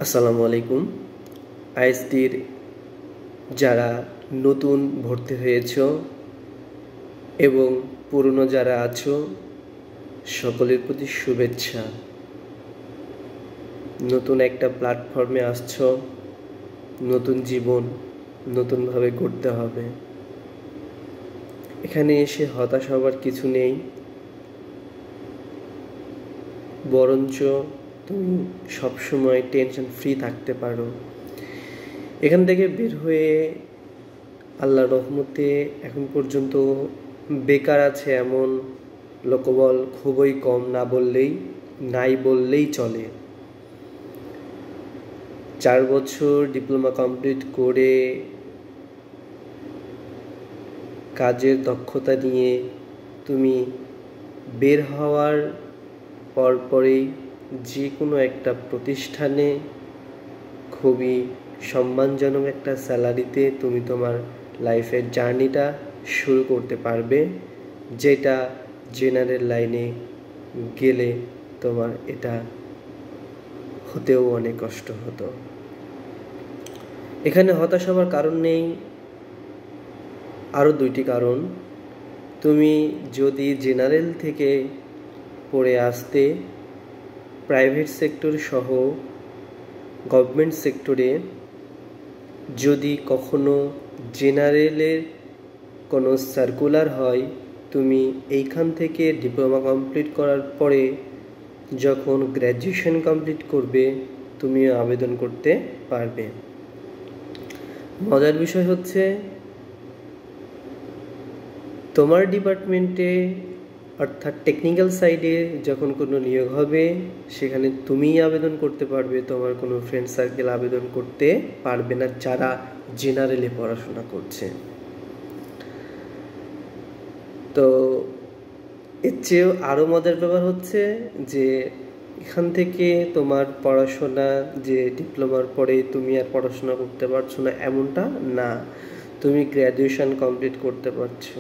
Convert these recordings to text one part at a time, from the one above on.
আসসালামু আলাইকুম। আইএসটির যারা নতুন ভর্তি হয়েছ এবং পুরনো যারা আছো সকলের প্রতি শুভেচ্ছা। নতুন একটা প্ল্যাটফর্মে আসছো, নতুন জীবন নতুনভাবে গড়তে হবে। এখানে এসে হতাশ হবার কিছু নেই, বরঞ্চ তুমি সবসময় টেনশন ফ্রি থাকতে পারো। এখান থেকে বের হয়ে আল্লাহর রহমতে এখন পর্যন্ত বেকার আছে এমন লোকবল খুবই কম, নাই বললেই চলে। 4 বছর ডিপ্লোমা কমপ্লিট করে কাজের দক্ষতা নিয়ে তুমি বের হওয়ার পরপরেই যে কোনো একটা প্রতিষ্ঠানে খুবই সম্মানজনক একটা স্যালারিতে তুমি তোমার লাইফের জার্নিটা শুরু করতে পারবে, যেটা জেনারেল লাইনে গেলে তোমার এটা হতেও অনেক কষ্ট হতো। এখানে হতাশ হওয়ার কারণ নেই, আরও 2টি কারণ। তুমি যদি জেনারেল থেকে পড়ে আসতে প্রাইভেট সেক্টর সহ গভর্নমেন্ট সেক্টরে, যদি কখনো জেনারেলের কোনো সার্কুলার হয়, তুমি এইখান থেকে ডিপ্লোমা কমপ্লিট করার পরে যখন গ্র্যাজুয়েশন কমপ্লিট করবে তুমি আবেদন করতে পারবে। মজার বিষয় হচ্ছে তোমার ডিপার্টমেন্টে অর্থাৎ টেকনিক্যাল সাইডে যখন কোনো নিয়োগ হবে সেখানে তুমিই আবেদন করতে পারবে, তোমার কোনো ফ্রেন্ড সার্কেল আবেদন করতে পারবে না যারা জেনারেলে পড়াশোনা করছে। তো এর চেয়েও আরও মজার ব্যাপার হচ্ছে যে এখান থেকে তোমার পড়াশোনা যে ডিপ্লোমার পরে তুমি আর পড়াশোনা করতে পারছো না এমনটা না, তুমি গ্র্যাজুয়েশন কমপ্লিট করতে পারছো,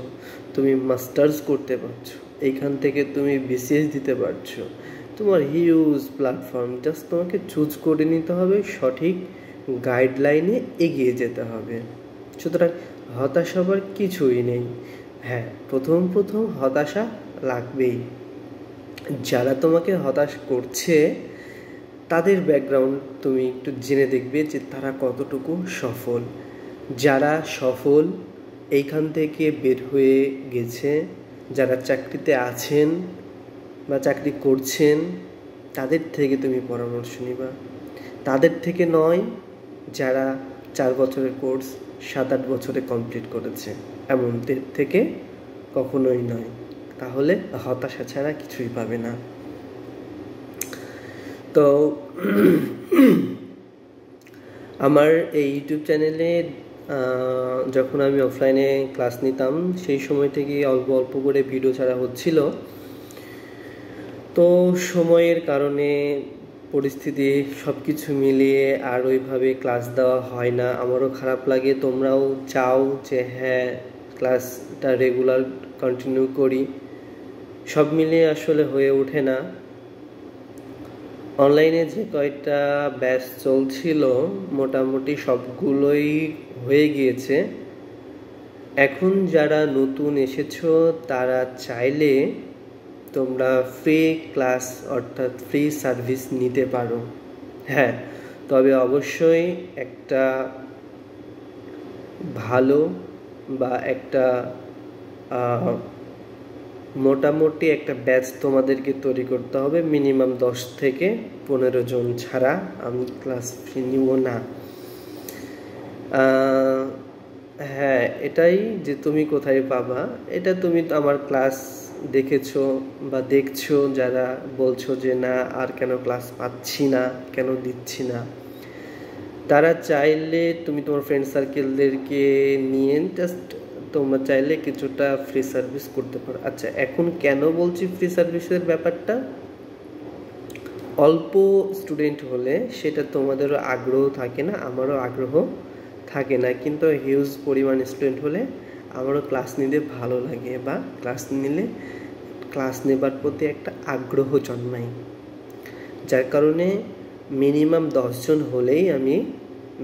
তুমি মাস্টার্স করতে পারছো, এইখান থেকে তুমি বিসিএস দিতে পারছো। তোমার হিউজ প্ল্যাটফর্ম, জাস্ট তোমাকে চুজ করে নিতে হবে, সঠিক গাইডলাইনে এগিয়ে যেতে হবে। সুতরাং হতাশ হবার কিছুই নেই। হ্যাঁ, প্রথম হতাশা লাগবেই। যারা তোমাকে হতাশ করছে তাদের ব্যাকগ্রাউন্ড তুমি একটু জেনে দেখবে যে তারা কতটুকু সফল। যারা সফল এইখান থেকে বের হয়ে গেছে, যারা চাকরিতে আছেন বা চাকরি করছেন, তাদের থেকে তুমি পরামর্শ নিবা, তাদের থেকে নয় যারা 4 বছরের কোর্স 7-8 বছরে কমপ্লিট করেছে এমনদের থেকে কখনোই নয়। তাহলে হতাশা ছাড়া কিছুই পাবে না। তো আমার এই ইউটিউব চ্যানেলে যখন আমি অফলাইনে ক্লাস নিতাম সেই সময় থেকে অল্প অল্প করে ভিডিও ছাড়া হচ্ছিল। তো সময়ের কারণে পরিস্থিতি সব কিছু মিলিয়ে আর ওইভাবে ক্লাস দেওয়া হয় না। আমারও খারাপ লাগে, তোমরাও চাও যে হ্যাঁ ক্লাসটা রেগুলার কন্টিনিউ করি, সব মিলিয়ে আসলে হয়ে ওঠে না। অনলাইনে যে কয়টা ব্যাচ চলছিল মোটামুটি সবগুলোই হয়ে গিয়েছে। এখন যারা নতুন এসেছো তারা চাইলে তোমরা ফ্রি ক্লাস অর্থাৎ ফ্রি সার্ভিস নিতে পারো। হ্যাঁ, তবে অবশ্যই একটা ভালো বা একটা মোটামুটি একটা ব্যাচ তোমাদেরকে তৈরি করতে হবে, মিনিমাম 10 থেকে 15 জন ছাড়া আমি ক্লাস ফি নিব না। হ্যাঁ, এটাই যে তুমি কোথায় পাবা, এটা তুমি আমার ক্লাস দেখেছো বা দেখছো, যারা বলছো যে না আর কেন ক্লাস পাচ্ছি না, কেন দিচ্ছি না, তারা চাইলে তুমি তোমার ফ্রেন্ড সার্কেলদেরকে নিয়ে জাস্ট তোমরা চাইলে কিছুটা ফ্রি সার্ভিস করতে পারো। আচ্ছা, এখন কেন বলছি ফ্রি সার্ভিসের ব্যাপারটা, অল্প স্টুডেন্ট হলে সেটা তোমাদেরও আগ্রহ থাকে না, আমারও আগ্রহ থাকে না, কিন্তু হিউজ পরিমাণ স্টুডেন্ট হলে আমারও ক্লাস নিতে ভালো লাগে বা ক্লাস নেবার প্রতি একটা আগ্রহ জন্মায়, যার কারণে মিনিমাম 10 জন হলেই আমি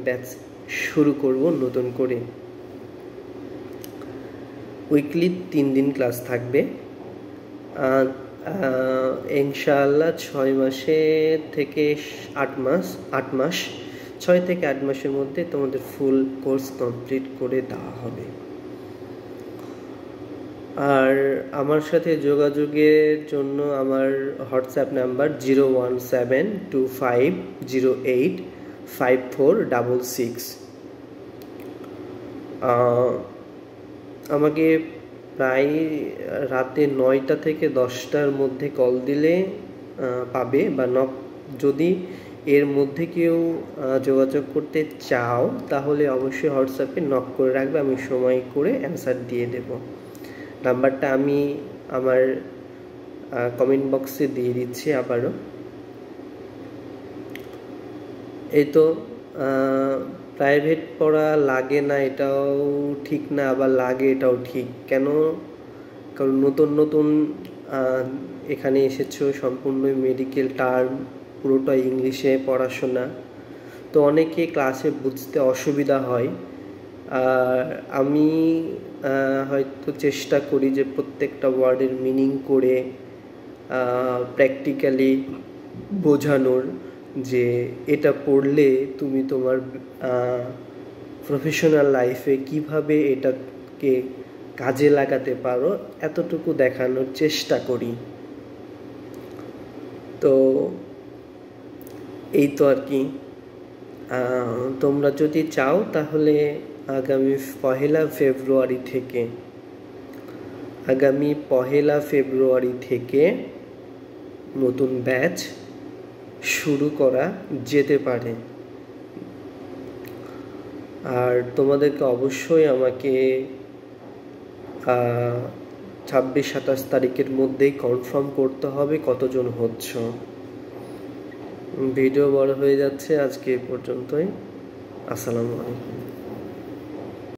ব্যাচ শুরু করব নতুন করে। উইকলি 3 দিন ক্লাস থাকবে। ইনশাআল্লাহ 6 মাসে থেকে 8 মাস 6 থেকে 8 মাসের মধ্যে তোমাদের ফুল কোর্স কমপ্লিট করে দেওয়া হবে। আর আমার সাথে যোগাযোগের জন্য আমার হোয়াটসঅ্যাপ নাম্বার 01725085466। আমাকে প্রায় রাতে 9টা থেকে 10টার মধ্যে কল দিলে পাবে, বা নক যদি এর মধ্যে কেউ যোগাযোগ করতে চাও তাহলে অবশ্যই হোয়াটসঅ্যাপে নক করে রাখবে, আমি সময় করে অ্যান্সার দিয়ে দেব। নাম্বারটা আমি আমার কমেন্ট বক্সে দিয়ে দিচ্ছি আবারও। এই তো প্রাইভেট পড়া লাগে না এটাও ঠিক না, আবার লাগে এটাও ঠিক। কেন? কারণ নতুন নতুন এখানে এসেছো, সম্পূর্ণ মেডিকেল টার্ম, পুরোটাই ইংলিশে পড়াশোনা, তো অনেকে ক্লাসে বুঝতে অসুবিধা হয়। আর আমি হয়তো চেষ্টা করি যে প্রত্যেকটা ওয়ার্ডের মিনিং করে প্র্যাকটিক্যালি বোঝানোর, যে এটা পড়লে তুমি তোমার প্রফেশনাল লাইফে কিভাবে এটাকে কাজে লাগাতে পারো, এতটুকু দেখানোর চেষ্টা করি। তো এই তো আর কি। তোমরা যদি চাও তাহলে আগামী 1 ফেব্রুয়ারি থেকে নতুন ব্যাচ শুরু করা যেতে পারে। আর তোমাদেরকে অবশ্যই আমাকে 26-27 তারিখের মধ্যেই কনফার্ম করতে হবে কতজন হচ্ছ। ভিডিও বড় হয়ে যাচ্ছে, আজকে এই পর্যন্তই। আসসালামু আলাইকুম।